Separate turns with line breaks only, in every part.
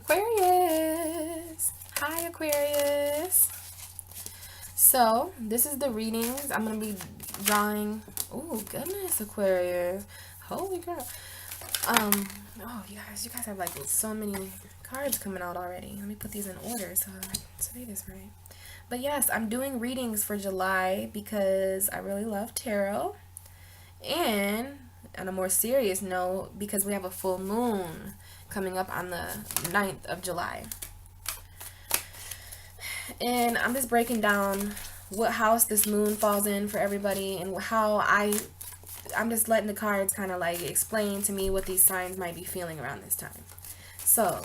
Aquarius. Hi, Aquarius. So, this is the readings. I'm going to be drawing. Oh, goodness, Aquarius. Holy girl. You guys have like so many cards coming out already. Let me put these in order so I say this right. But yes, I'm doing readings for July because I really love tarot. And on a more serious note, because we have a full moon coming up on the 9th of July. And I'm just breaking down what house this moon falls in for everybody and how I'm just letting the cards kind of like explain to me what these signs might be feeling around this time. So,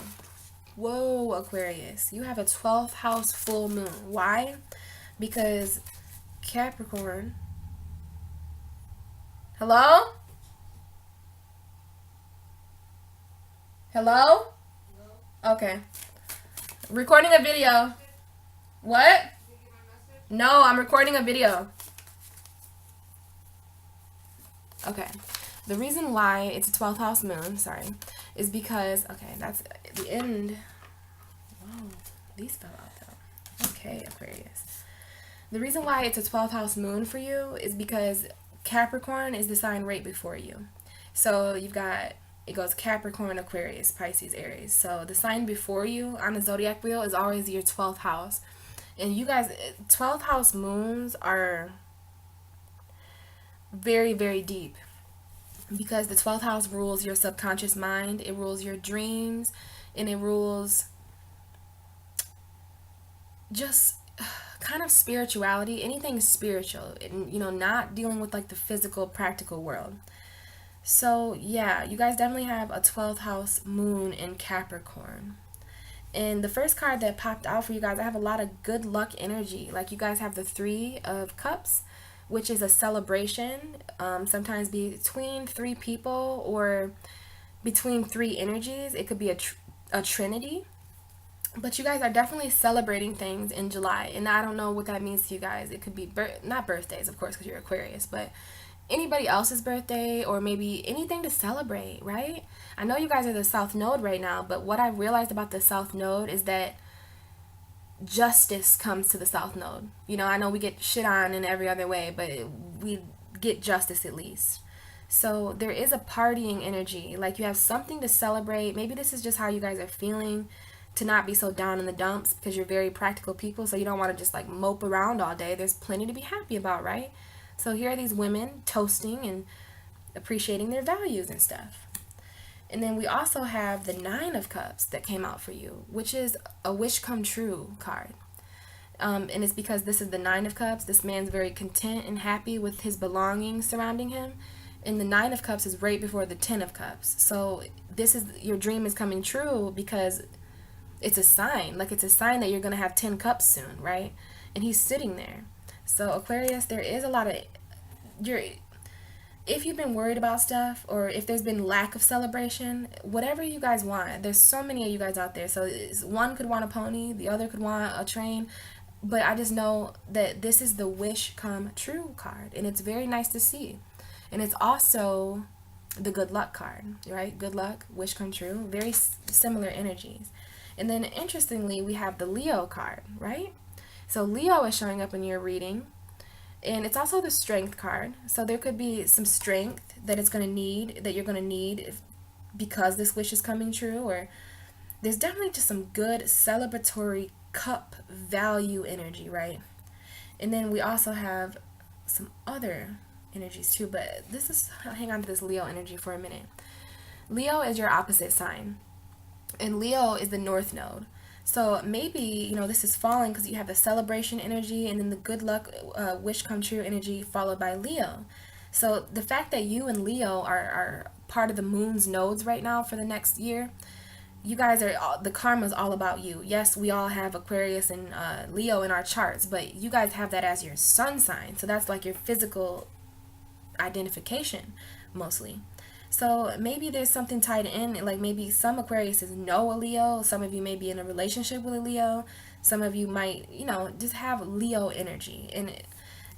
whoa, Aquarius, you have a 12th house full moon. Why? Because Capricorn. Hello? Hello? Okay. Recording a video. What? No, I'm recording a video. Okay. The reason why it's a 12th house moon, is because, okay, that's the end. Whoa, these fell out though. Okay, Aquarius. The reason why it's a 12th house moon for you is because Capricorn is the sign right before you. So you've got, it goes Capricorn, Aquarius, Pisces, Aries. So the sign before you on the zodiac wheel is always your 12th house. And you guys, 12th house moons are very, very deep because the 12th house rules your subconscious mind, it rules your dreams, and it rules just kind of spirituality, anything spiritual, and not dealing with like the physical, practical world. So yeah, you guys definitely have a 12th house moon in Capricorn. And the first card that popped out for you guys, I have a lot of good luck energy. Like you guys have the 3 of Cups, which is a celebration, sometimes between 3 people or between 3 energies. It could be a trinity. But you guys are definitely celebrating things in July. And I don't know what that means to you guys. It could be, not birthdays, of course, because you're Aquarius, but anybody else's birthday or maybe anything to celebrate, right? I know you guys are the South Node right now, but what I realized about the South Node is that justice comes to the South Node. I know we get shit on in every other way, but we get justice at least. So there is a partying energy. Like you have something to celebrate. Maybe this is just how you guys are feeling, to not be so down in the dumps because you're very practical people, so you don't want to just like mope around all day. There's plenty to be happy about, right? So here are these women toasting and appreciating their values and stuff. And then we also have the 9 of Cups that came out for you, which is a wish come true card. And it's because this is the 9 of Cups. This man's very content and happy with his belongings surrounding him. And the 9 of Cups is right before the 10 of Cups. So this is, your dream is coming true because it's a sign. Like it's a sign that you're going to have 10 cups soon, right? And he's sitting there. So Aquarius, there is a lot of, if you've been worried about stuff or if there's been lack of celebration, whatever you guys want, there's so many of you guys out there. So one could want a pony, the other could want a train, but I just know that this is the wish come true card, and it's very nice to see. And it's also the good luck card, right? Good luck, wish come true, very similar energies. And then interestingly, we have the Leo card, right? So Leo is showing up in your reading. And it's also the strength card. So there could be some strength that you're going to need because this wish is coming true. Or there's definitely just some good celebratory cup value energy, right? And then we also have some other energies too. But hang on to this Leo energy for a minute. Leo is your opposite sign. And Leo is the North Node. So maybe, this is falling because you have the celebration energy and then the good luck, wish come true energy followed by Leo. So the fact that you and Leo are part of the moon's nodes right now for the next year, you guys the karma is all about you. Yes, we all have Aquarius and Leo in our charts, but you guys have that as your sun sign. So that's like your physical identification mostly. So maybe there's something tied in, like maybe some Aquariuses know a Leo, some of you may be in a relationship with a Leo, some of you might, just have Leo energy. And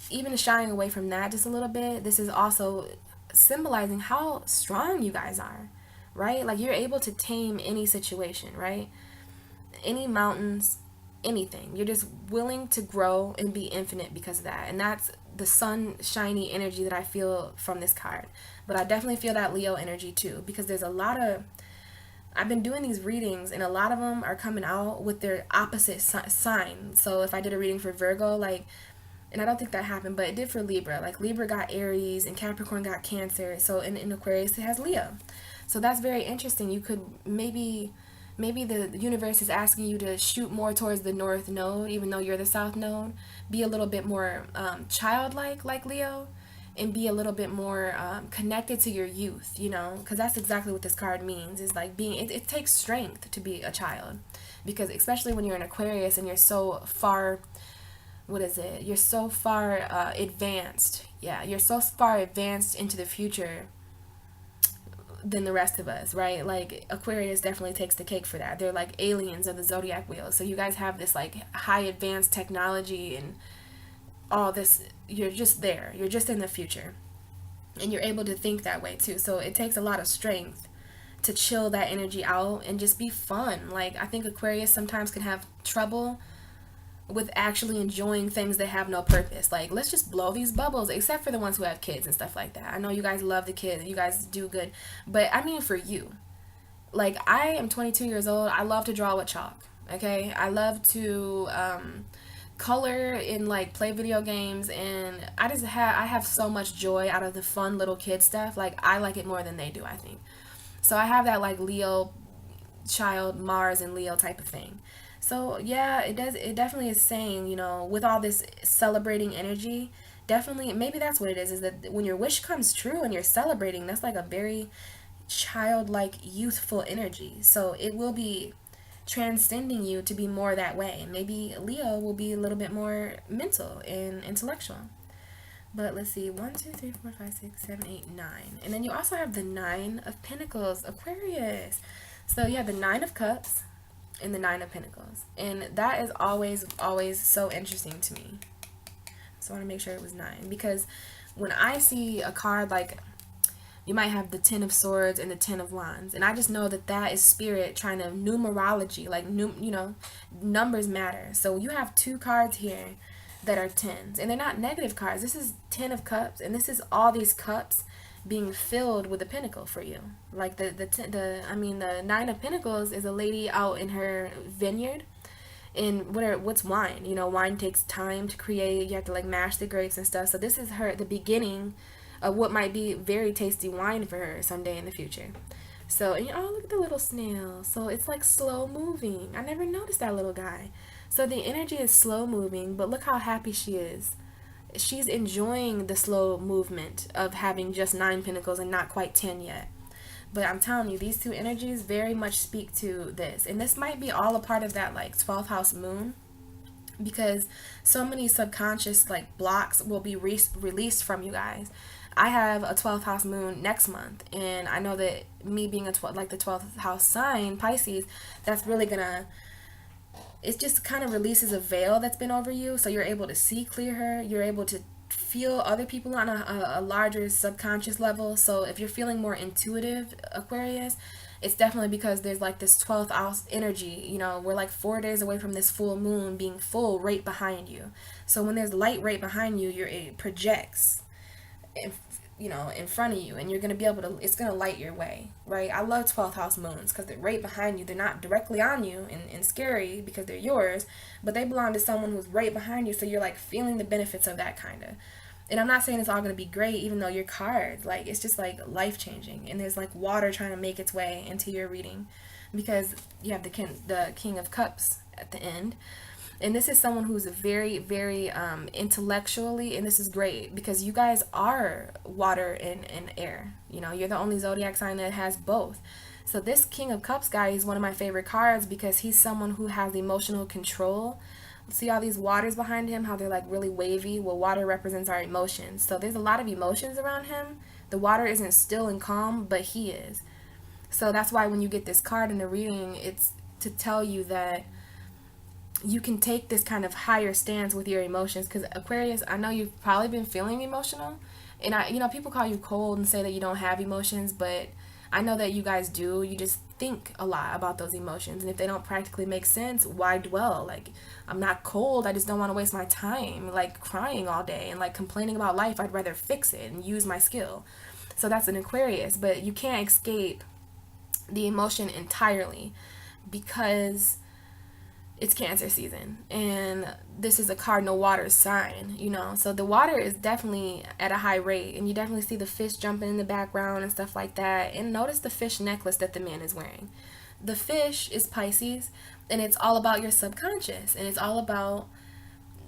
even shying away from that just a little bit, this is also symbolizing how strong you guys are, right? Like you're able to tame any situation, right? any mountains, anything. You're just willing to grow and be infinite because of that. And that's the sun shiny energy that I feel from this card. But I definitely feel that Leo energy too, because there's a lot of, I've been doing these readings and a lot of them are coming out with their opposite sign. So if I did a reading for Virgo, like, and I don't think that happened, but it did for Libra. Like Libra got Aries and Capricorn got Cancer. So in Aquarius it has Leo. So that's very interesting. You could maybe the universe is asking you to shoot more towards the north node, even though you're the south node. Be a little bit more childlike, like Leo, and be a little bit more connected to your youth, you know, because that's exactly what this card means. Is like being, it takes strength to be a child, because especially when you're an Aquarius and you're so far, what is it? You're so far advanced. Yeah, you're so far advanced into the future than the rest of us, right? Like Aquarius definitely takes the cake for that. They're like aliens of the zodiac wheel. So you guys have this like high advanced technology and all this. You're just there. You're just in the future. And you're able to think that way too. So it takes a lot of strength to chill that energy out and just be fun. Like I think Aquarius sometimes can have trouble with actually enjoying things that have no purpose. Like, let's just blow these bubbles, except for the ones who have kids and stuff like that. I know you guys love the kids, you guys do good, but I mean for you. Like, I am 22 years old. I love to draw with chalk, okay? I love to color and like play video games, and I have so much joy out of the fun little kid stuff. Like, I like it more than they do, I think. So I have that like Leo child, Mars and Leo type of thing. So yeah, it definitely is saying, you know, with all this celebrating energy, definitely maybe that's what it is that when your wish comes true and you're celebrating, that's like a very childlike, youthful energy. So it will be transcending you to be more that way. Maybe Leo will be a little bit more mental and intellectual. But let's see, 1, 2, 3, 4, 5, 6, 7, 8, 9. And then you also have the 9 of Pentacles, Aquarius. So you have the 9 of Cups and the 9 of Pentacles. And that is always so interesting to me. So I want to make sure it was 9. Because when I see a card like, you might have the 10 of Swords and the 10 of Wands. And I just know that that is spirit trying to numerology. Like, you know, numbers matter. So you have 2 cards here that are 10s. And they're not negative cards. This is 10 of Cups. And this is all these cups being filled with a pentacle for you. Like the 9 of Pentacles is a lady out in her vineyard. And what's wine? You know, wine takes time to create. You have to like mash the grapes and stuff. So this is the beginning of what might be very tasty wine for her someday in the future. So, and oh, look at the little snail. So it's like slow moving. I never noticed that little guy. So the energy is slow moving, but look how happy she is. She's enjoying the slow movement of having just 9 pentacles and not quite 10 yet. But I'm telling you, these 2 energies very much speak to this. And this might be all a part of that like 12th house moon, because so many subconscious like blocks will be released from you guys. I have a 12th house moon next month, and I know that me being like the 12th house sign, Pisces, that's really gonna, it just kind of releases a veil that's been over you, so you're able to see clearer, you're able to feel other people on a larger subconscious level. So if you're feeling more intuitive, Aquarius, it's definitely because there's like this 12th house energy. You know, we're like 4 days away from this full moon being full right behind you. So when there's light right behind you, it projects, you know, in front of you, and you're going to be able to, it's going to light your way, right? I love 12th house moons because they're right behind you. They're not directly on you and scary because they're yours, but they belong to someone who's right behind you, so you're like feeling the benefits of that kind of. And I'm not saying it's all going to be great, even though your card, like, it's just like life changing, and there's like water trying to make its way into your reading because you have the King of Cups at the end. And this is someone who's very, very intellectually, and this is great because you guys are water and air. You know, you're the only zodiac sign that has both. So this King of Cups guy is one of my favorite cards because he's someone who has emotional control. See all these waters behind him, how they're like really wavy? Well, water represents our emotions. So there's a lot of emotions around him. The water isn't still and calm, but he is. So that's why when you get this card in the reading, it's to tell you that you can take this kind of higher stance with your emotions. Because Aquarius, I know you've probably been feeling emotional, and you know, people call you cold and say that you don't have emotions, but I know that you guys do. You just think a lot about those emotions, and if they don't practically make sense, why dwell? Like, I'm not cold, I just don't want to waste my time like crying all day and like complaining about life. I'd rather fix it and use my skill. So that's an Aquarius, but you can't escape the emotion entirely because it's Cancer season, and this is a cardinal water sign, you know, so the water is definitely at a high rate, and you definitely see the fish jumping in the background and stuff like that. And notice the fish necklace that the man is wearing. The fish is Pisces, and it's all about your subconscious, and it's all about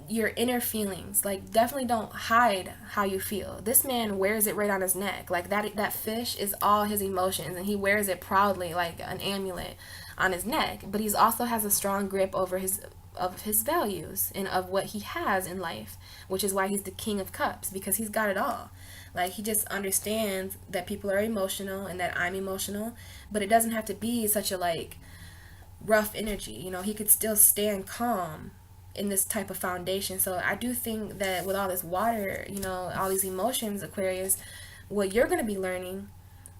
your inner feelings. Like, definitely don't hide how you feel. This man wears it right on his neck. Like, that fish is all his emotions, and he wears it proudly like an amulet on his neck. But he's also has a strong grip over his values and of what he has in life, which is why he's the King of Cups, because he's got it all. Like, he just understands that people are emotional and that I'm emotional, but it doesn't have to be such a like rough energy. You know, he could still stand calm in this type of foundation. So I do think that with all this water, you know, all these emotions, Aquarius, what you're going to be learning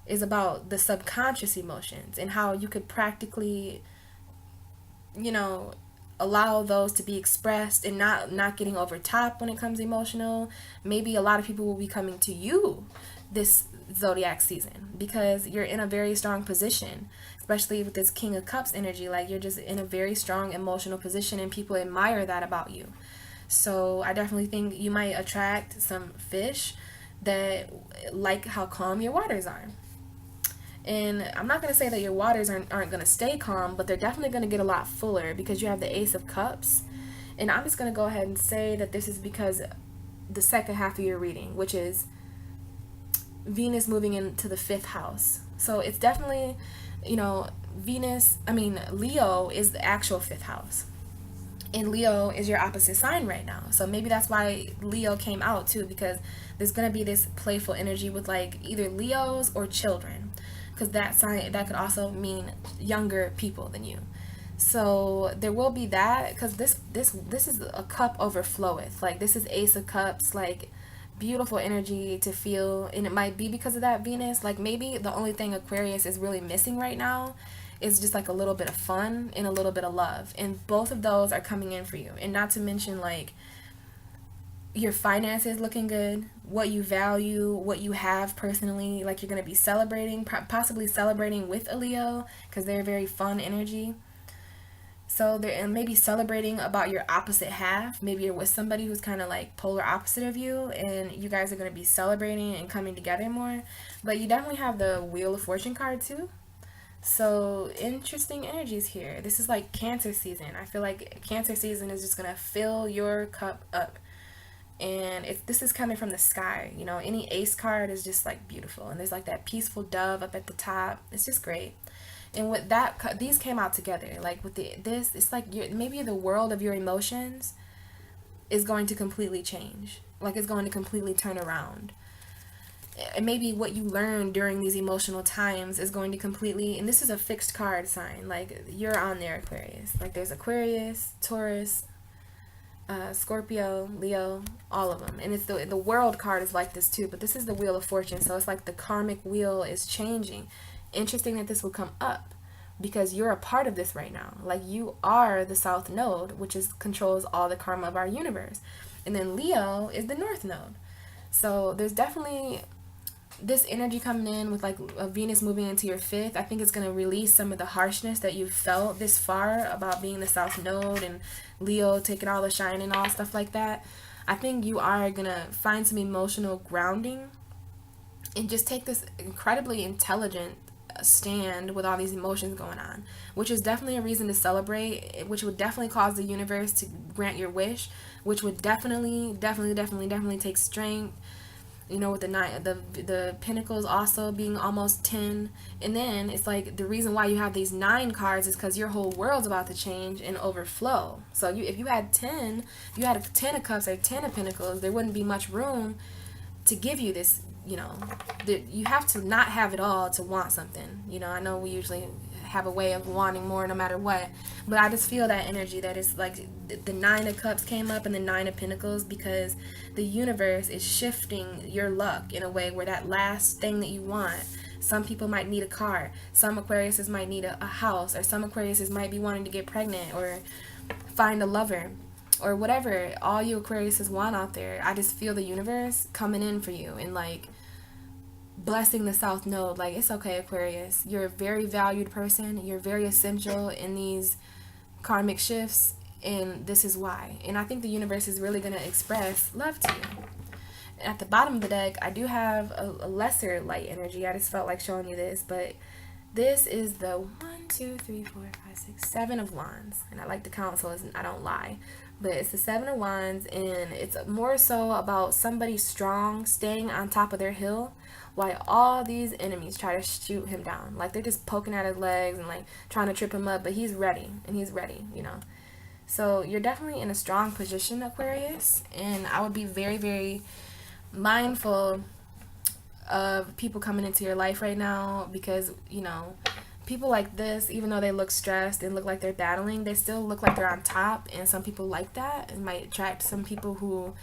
is about the subconscious emotions and how you could practically, you know, allow those to be expressed and not getting over top when it comes emotional. Maybe a lot of people will be coming to you this zodiac season because you're in a very strong position, especially with this King of Cups energy. Like, you're just in a very strong emotional position, and people admire that about you. So I definitely think you might attract some fish that like how calm your waters are. And I'm not going to say that your waters aren't going to stay calm, but they're definitely going to get a lot fuller because you have the Ace of Cups. And I'm just going to go ahead and say that this is because the second half of your reading, which is Venus moving into the 5th house. So it's definitely, you know, Leo is the actual 5th house. And Leo is your opposite sign right now. So maybe that's why Leo came out too, because there's going to be this playful energy with like either Leos or children. Because that sign, that could also mean younger people than you. So there will be that, because this is a cup overfloweth. Like, this is Ace of Cups, like beautiful energy to feel. And it might be because of that Venus. Like, maybe the only thing Aquarius is really missing right now is just like a little bit of fun and a little bit of love, and both of those are coming in for you. And not to mention like your finances looking good, what you value, what you have personally. Like, you're going to be celebrating, possibly celebrating with a Leo, because they're very fun energy. So they're, and maybe celebrating about your opposite half. Maybe you're with somebody who's kind of like polar opposite of you, and you guys are going to be celebrating and coming together more. But you definitely have the Wheel of Fortune card too. So interesting energies here. This is like Cancer season. I feel like Cancer season is just going to fill your cup up. And this is coming from the sky. You know, any ace card is just like beautiful, and there's like that peaceful dove up at the top. It's just great. And with that, these came out together. Like with this, it's like maybe the world of your emotions is going to completely change. Like, it's going to completely turn around. And maybe what you learned during these emotional times is going to completely, and this is a fixed card sign. Like, you're on there, Aquarius. Like, there's Aquarius, Taurus, Scorpio, Leo, all of them. And it's the world card is like this too, but this is the Wheel of Fortune. So it's like the karmic wheel is changing. Interesting that this will come up because you're a part of this right now. Like, you are the South Node, which controls all the karma of our universe. And then Leo is the North Node. So there's definitely this energy coming in with like a Venus moving into your 5th. I think it's going to release some of the harshness that you've felt this far about being the South Node and Leo taking all the shine and all stuff like that. I think you are going to find some emotional grounding and just take this incredibly intelligent stand with all these emotions going on, which is definitely a reason to celebrate, which would definitely cause the universe to grant your wish, which would definitely take strength. You know, with the Pentacles also being almost 10. And then it's like the reason why you have these 9 cards is because your whole world's about to change and overflow. So if you had 10, if you had a 10 of Cups or 10 of Pentacles, there wouldn't be much room to give you this, you know. You have to not have it all to want something. You know, I know we usually have a way of wanting more no matter what, but I just feel that energy that is like the 9 of Cups came up and the 9 of Pentacles, because the universe is shifting your luck in a way where that last thing that you want Some people might need a car. Some Aquariuses might need a house, or some Aquariuses might be wanting to get pregnant or find a lover or whatever. All you Aquariuses want out there, I just feel the universe coming in for you and like blessing the South Node. Like, it's okay, Aquarius. You're a very valued person. You're very essential in these karmic shifts, and this is why. And I think the universe is really going to express love to you. At the bottom of the deck, I do have a lesser light energy. I just felt like showing you this, but this is the 7 of Wands, and I like to count so I don't lie. But it's the 7 of Wands, and it's more so about somebody strong staying on top of their hill while all these enemies try to shoot him down. Like, they're just poking at his legs and like trying to trip him up, but he's ready, and he's ready, you know. So you're definitely in a strong position, Aquarius, and I would be very, very mindful of people coming into your life right now, because, you know, people like this, even though they look stressed and look like they're battling, they still look like they're on top, and some people like that. It might attract some people who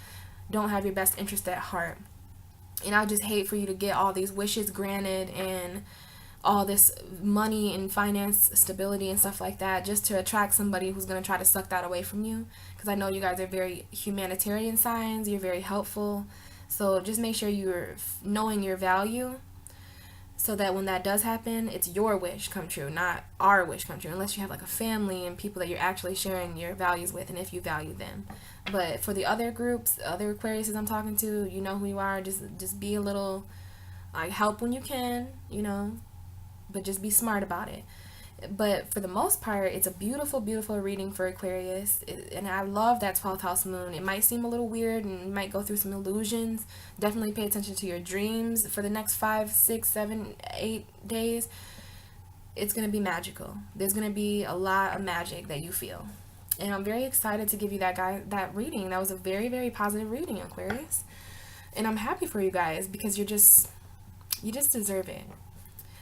don't have your best interest at heart. And I just hate for you to get all these wishes granted and all this money and finance stability and stuff like that just to attract somebody who's going to try to suck that away from you, because I know you guys are very humanitarian signs. You're very helpful. So just make sure you're knowing your value, so that when that does happen, it's your wish come true, not our wish come true, unless you have like a family and people that you're actually sharing your values with, and if you value them. But for the other groups, other Aquariuses I'm talking to, you know who you are. Just be a little, like, help when you can, you know, but just be smart about it. But for the most part, it's a beautiful, beautiful reading for Aquarius. And I love that 12th house moon. It might seem a little weird and you might go through some illusions. Definitely pay attention to your dreams for the next 5, 6, 7, 8 days. It's going to be magical. There's going to be a lot of magic that you feel. And I'm very excited to give you that reading. That was a very, very positive reading, Aquarius. And I'm happy for you guys, because you just deserve it.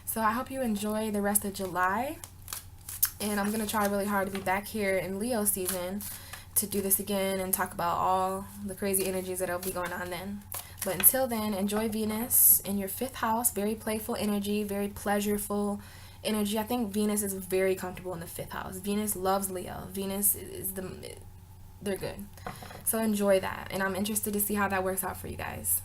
So I hope you enjoy the rest of July, and I'm going to try really hard to be back here in Leo season to do this again and talk about all the crazy energies that will be going on then. But until then, enjoy Venus in your 5th house. Very playful energy, very pleasureful energy. I think Venus is very comfortable in the 5th house. Venus loves Leo. Venus they're good. So enjoy that, and I'm interested to see how that works out for you guys.